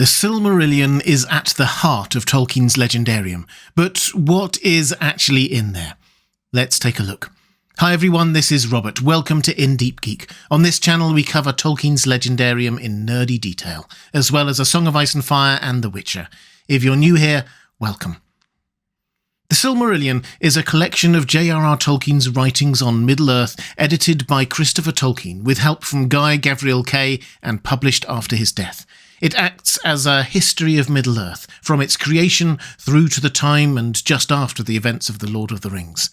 The Silmarillion is at the heart of Tolkien's legendarium, but what is actually in there? Let's take a look. Hi everyone, this is Robert. Welcome to In Deep Geek. On this channel we cover Tolkien's legendarium in nerdy detail, as well as A Song of Ice and Fire and The Witcher. If you're new here, welcome. The Silmarillion is a collection of J.R.R. Tolkien's writings on Middle-earth, edited by Christopher Tolkien, with help from Guy Gavriel Kay and published after his death. It acts as a history of Middle-earth, from its creation through to the time and just after the events of The Lord of the Rings.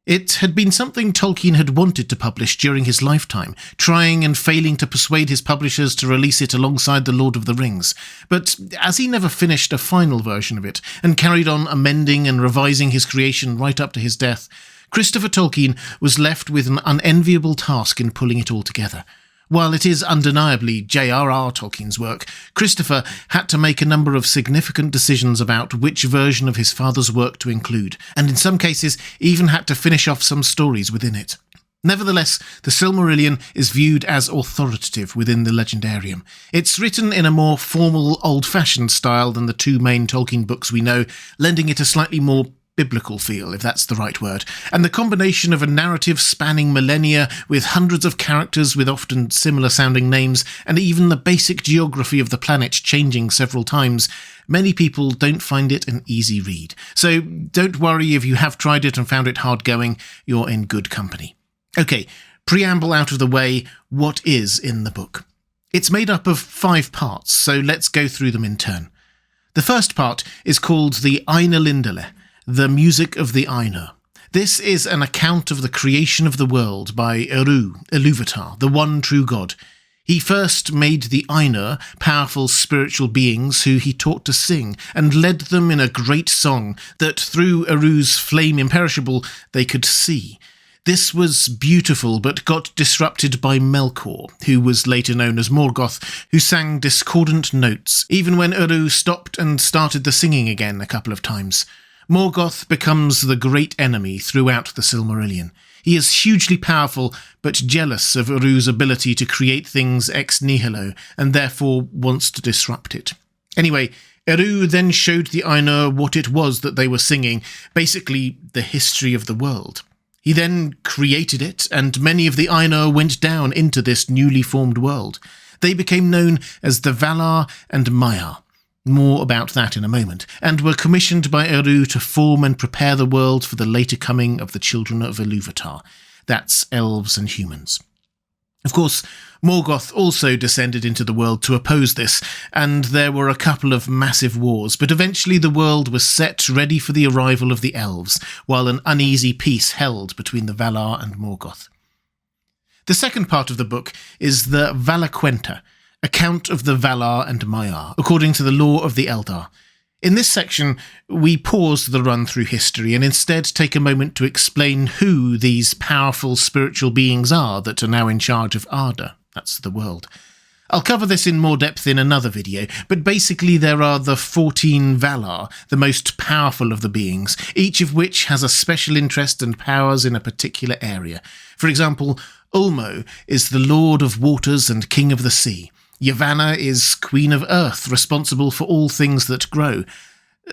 It had been something Tolkien had wanted to publish during his lifetime, trying and failing to persuade his publishers to release it alongside The Lord of the Rings. But as he never finished a final version of it, and carried on amending and revising his creation right up to his death, Christopher Tolkien was left with an unenviable task in pulling it all together. While it is undeniably J.R.R. Tolkien's work, Christopher had to make a number of significant decisions about which version of his father's work to include, and in some cases even had to finish off some stories within it. Nevertheless, the Silmarillion is viewed as authoritative within the legendarium. It's written in a more formal, old-fashioned style than the two main Tolkien books we know, lending it a slightly more biblical feel, if that's the right word, and the combination of a narrative spanning millennia with hundreds of characters with often similar-sounding names, and even the basic geography of the planet changing several times, many people don't find it an easy read. So don't worry if you have tried it and found it hard-going, you're in good company. Okay, preamble out of the way, what is in the book? It's made up of 5 parts, so let's go through them in turn. The first part is called the Ainulindale, the Music of the Ainur. This is an account of the creation of the world by Eru, Ilúvatar, the one true god. He first made the Ainur, powerful spiritual beings who he taught to sing, and led them in a great song that through Eru's flame imperishable they could see. This was beautiful, but got disrupted by Melkor, who was later known as Morgoth, who sang discordant notes, even when Eru stopped and started the singing again a couple of times. Morgoth becomes the great enemy throughout the Silmarillion. He is hugely powerful, but jealous of Eru's ability to create things ex nihilo, and therefore wants to disrupt it. Anyway, Eru then showed the Ainur what it was that they were singing, basically the history of the world. He then created it, and many of the Ainur went down into this newly formed world. They became known as the Valar and Maiar. More about that in a moment, and were commissioned by Eru to form and prepare the world for the later coming of the children of Ilúvatar. That's elves and humans. Of course, Morgoth also descended into the world to oppose this, and there were a couple of massive wars, but eventually the world was set ready for the arrival of the elves, while an uneasy peace held between the Valar and Morgoth. The second part of the book is the Valaquenta, account of the Valar and Maiar, according to the law of the Eldar. In this section, we pause the run through history and instead take a moment to explain who these powerful spiritual beings are that are now in charge of Arda, that's the world. I'll cover this in more depth in another video, but basically there are the 14 Valar, the most powerful of the beings, each of which has a special interest and powers in a particular area. For example, Ulmo is the Lord of Waters and King of the Sea. Yavanna is Queen of Earth, responsible for all things that grow.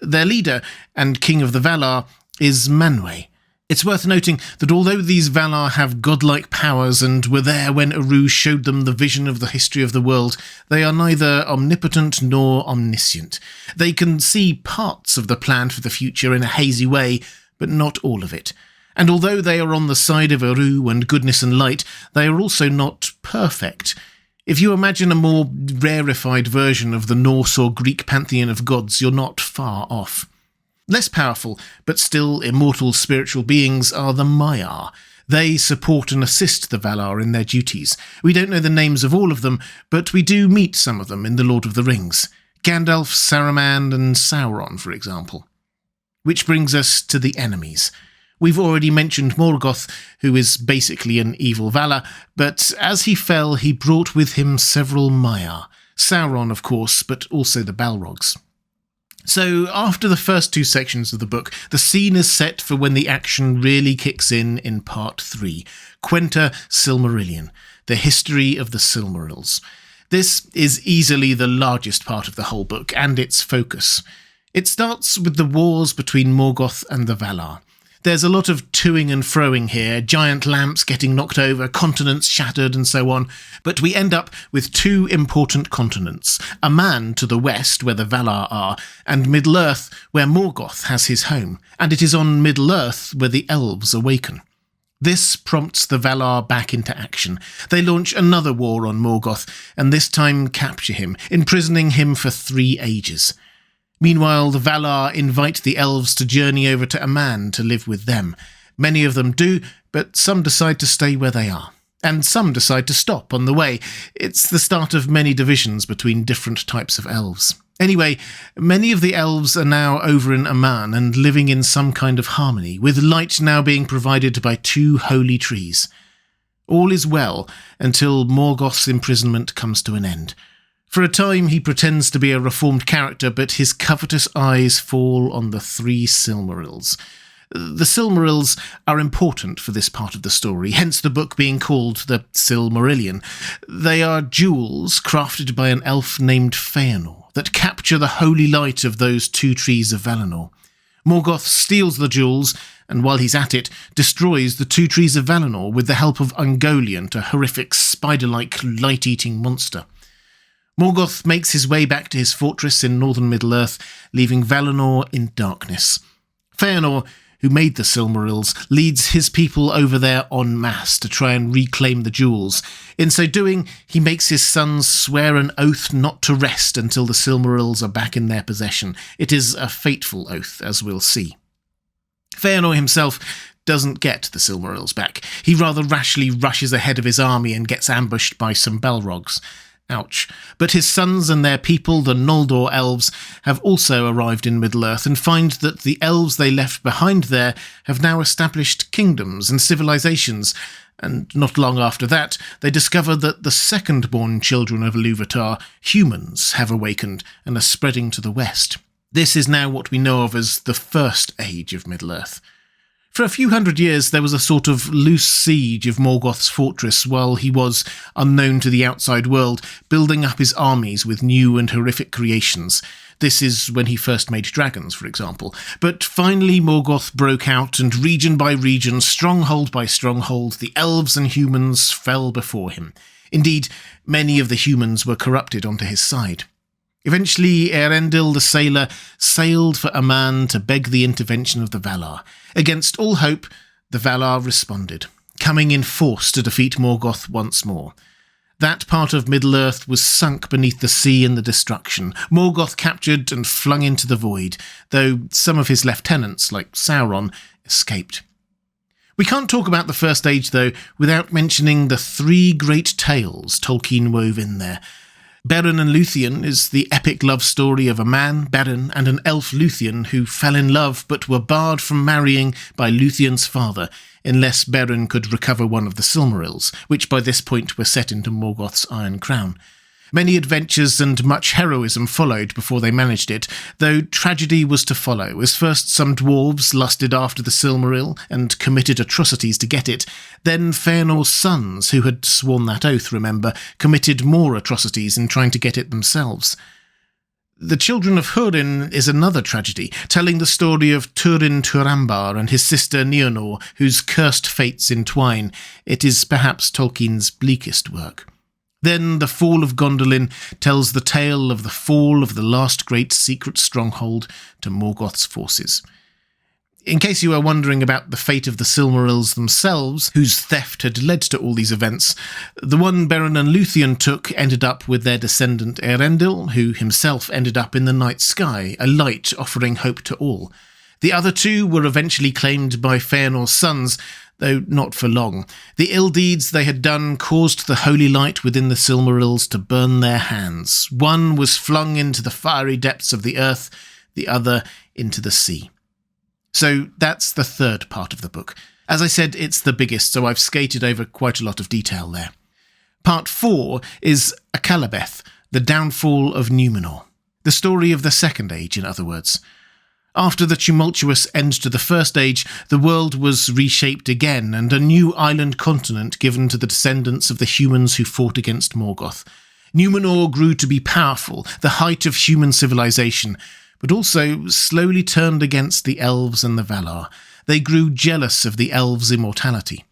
Their leader, and King of the Valar, is Manwë. It's worth noting that although these Valar have godlike powers and were there when Eru showed them the vision of the history of the world, they are neither omnipotent nor omniscient. They can see parts of the plan for the future in a hazy way, but not all of it. And although they are on the side of Eru and goodness and light, they are also not perfect. If you imagine a more rarefied version of the Norse or Greek pantheon of gods, you're not far off. Less powerful, but still immortal spiritual beings are the Maiar. They support and assist the Valar in their duties. We don't know the names of all of them, but we do meet some of them in The Lord of the Rings. Gandalf, Saruman, and Sauron, for example. Which brings us to the enemies. We've already mentioned Morgoth, who is basically an evil Valar, but as he fell, he brought with him several Maiar. Sauron, of course, but also the Balrogs. So, after the first 2 sections of the book, the scene is set for when the action really kicks in Part 3, Quenta Silmarillion, the history of the Silmarils. This is easily the largest part of the whole book, and its focus. It starts with the wars between Morgoth and the Valar. There's a lot of toing and froing here, giant lamps getting knocked over, continents shattered and so on, but we end up with two important continents, Aman to the west where the Valar are, and Middle-earth where Morgoth has his home, and it is on Middle-earth where the elves awaken. This prompts the Valar back into action. They launch another war on Morgoth, and this time capture him, imprisoning him for 3 ages. Meanwhile, the Valar invite the elves to journey over to Aman to live with them. Many of them do, but some decide to stay where they are. And some decide to stop on the way. It's the start of many divisions between different types of elves. Anyway, many of the elves are now over in Aman and living in some kind of harmony, with light now being provided by 2 holy trees. All is well until Morgoth's imprisonment comes to an end. For a time he pretends to be a reformed character, but his covetous eyes fall on the 3 Silmarils. The Silmarils are important for this part of the story, hence the book being called the Silmarillion. They are jewels crafted by an elf named Feanor that capture the holy light of those 2 trees of Valinor. Morgoth steals the jewels, and while he's at it, destroys the 2 trees of Valinor with the help of Ungoliant, a horrific spider-like light-eating monster. Morgoth makes his way back to his fortress in northern Middle-earth, leaving Valinor in darkness. Feanor, who made the Silmarils, leads his people over there en masse to try and reclaim the jewels. In so doing, he makes his sons swear an oath not to rest until the Silmarils are back in their possession. It is a fateful oath, as we'll see. Feanor himself doesn't get the Silmarils back. He rather rashly rushes ahead of his army and gets ambushed by some Balrogs. Ouch. But his sons and their people, the Noldor elves, have also arrived in Middle-earth and find that the elves they left behind there have now established kingdoms and civilizations, and not long after that they discover that the second-born children of Ilúvatar, humans, have awakened and are spreading to the west. This is now what we know of as the First Age of Middle-earth. For a few hundred years there was a sort of loose siege of Morgoth's fortress while he was, unknown to the outside world, building up his armies with new and horrific creations. This is when he first made dragons, for example. But finally Morgoth broke out, and region by region, stronghold by stronghold, the elves and humans fell before him. Indeed, many of the humans were corrupted onto his side. Eventually, Eärendil the sailor sailed for Aman to beg the intervention of the Valar. Against all hope, the Valar responded, coming in force to defeat Morgoth once more. That part of Middle-earth was sunk beneath the sea in the destruction, Morgoth captured and flung into the void, though some of his lieutenants, like Sauron, escaped. We can't talk about the First Age, though, without mentioning the 3 great tales Tolkien wove in there. Beren and Luthien is the epic love story of a man, Beren, and an elf Luthien who fell in love but were barred from marrying by Luthien's father unless Beren could recover one of the Silmarils, which by this point were set into Morgoth's Iron Crown. Many adventures and much heroism followed before they managed it, though tragedy was to follow, as first some dwarves lusted after the Silmaril and committed atrocities to get it, then Feanor's sons, who had sworn that oath, remember, committed more atrocities in trying to get it themselves. The Children of Húrin is another tragedy, telling the story of Turin Turambar and his sister Nienor, whose cursed fates entwine. It is perhaps Tolkien's bleakest work. Then the Fall of Gondolin tells the tale of the fall of the last great secret stronghold to Morgoth's forces. In case you are wondering about the fate of the Silmarils themselves, whose theft had led to all these events, the one Beren and Luthien took ended up with their descendant Eärendil, who himself ended up in the night sky, a light offering hope to all. The other 2 were eventually claimed by Feanor's sons, though not for long. The ill deeds they had done caused the holy light within the Silmarils to burn their hands. One was flung into the fiery depths of the earth, the other into the sea. So that's the 3rd part of the book. As I said, it's the biggest, so I've skated over quite a lot of detail there. Part 4 is Akallabeth, the downfall of Númenor. The story of the Second Age, in other words. After the tumultuous end to the First Age, the world was reshaped again, and a new island continent given to the descendants of the humans who fought against Morgoth. Numenor grew to be powerful, the height of human civilization, but also slowly turned against the elves and the Valar. They grew jealous of the elves' immortality.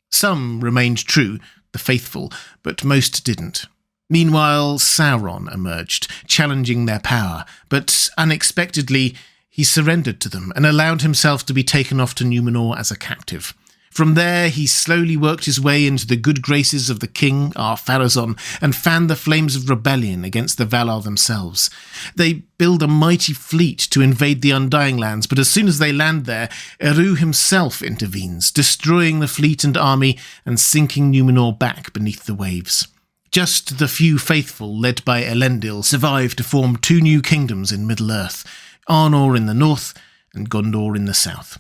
Some remained true, the faithful, but most didn't. Meanwhile, Sauron emerged, challenging their power, but unexpectedly he surrendered to them and allowed himself to be taken off to Numenor as a captive. From there, he slowly worked his way into the good graces of the king, Ar-Pharazôn, and fanned the flames of rebellion against the Valar themselves. They build a mighty fleet to invade the Undying Lands, but as soon as they land there, Eru himself intervenes, destroying the fleet and army and sinking Numenor back beneath the waves. Just the few faithful, led by Elendil, survive to form two new kingdoms in Middle-earth, Arnor in the north and Gondor in the south.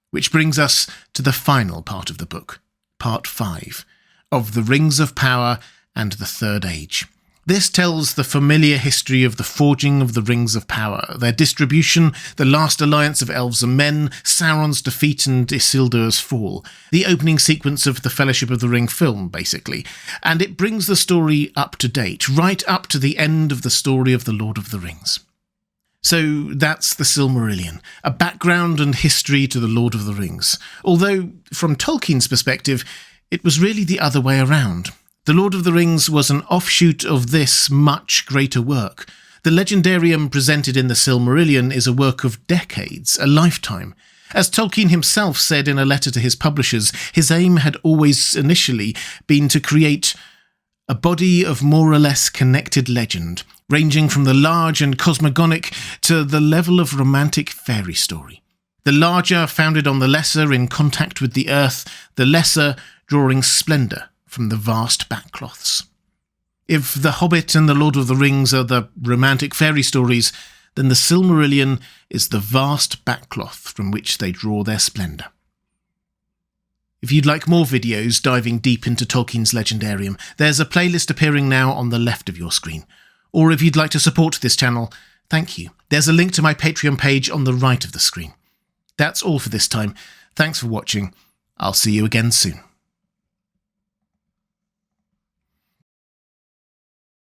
Which brings us to the final part of the book, part 5, of the Rings of Power and the Third Age. This tells the familiar history of the forging of the Rings of Power, their distribution, the last alliance of elves and men, Sauron's defeat and Isildur's fall, the opening sequence of the Fellowship of the Ring film, basically, and it brings the story up to date, right up to the end of the story of the Lord of the Rings. So that's the Silmarillion, a background and history to the Lord of the Rings. Although, from Tolkien's perspective, it was really the other way around. The Lord of the Rings was an offshoot of this much greater work. The legendarium presented in the Silmarillion is a work of decades, a lifetime. As Tolkien himself said in a letter to his publishers, his aim had always initially been to create a body of more or less connected legend, ranging from the large and cosmogonic to the level of romantic fairy story. The larger founded on the lesser in contact with the earth, the lesser drawing splendour from the vast backcloths. If The Hobbit and The Lord of the Rings are the romantic fairy stories, then the Silmarillion is the vast backcloth from which they draw their splendour. If you'd like more videos diving deep into Tolkien's legendarium, there's a playlist appearing now on the left of your screen. Or if you'd like to support this channel, thank you. There's a link to my Patreon page on the right of the screen. That's all for this time. Thanks for watching. I'll see you again soon.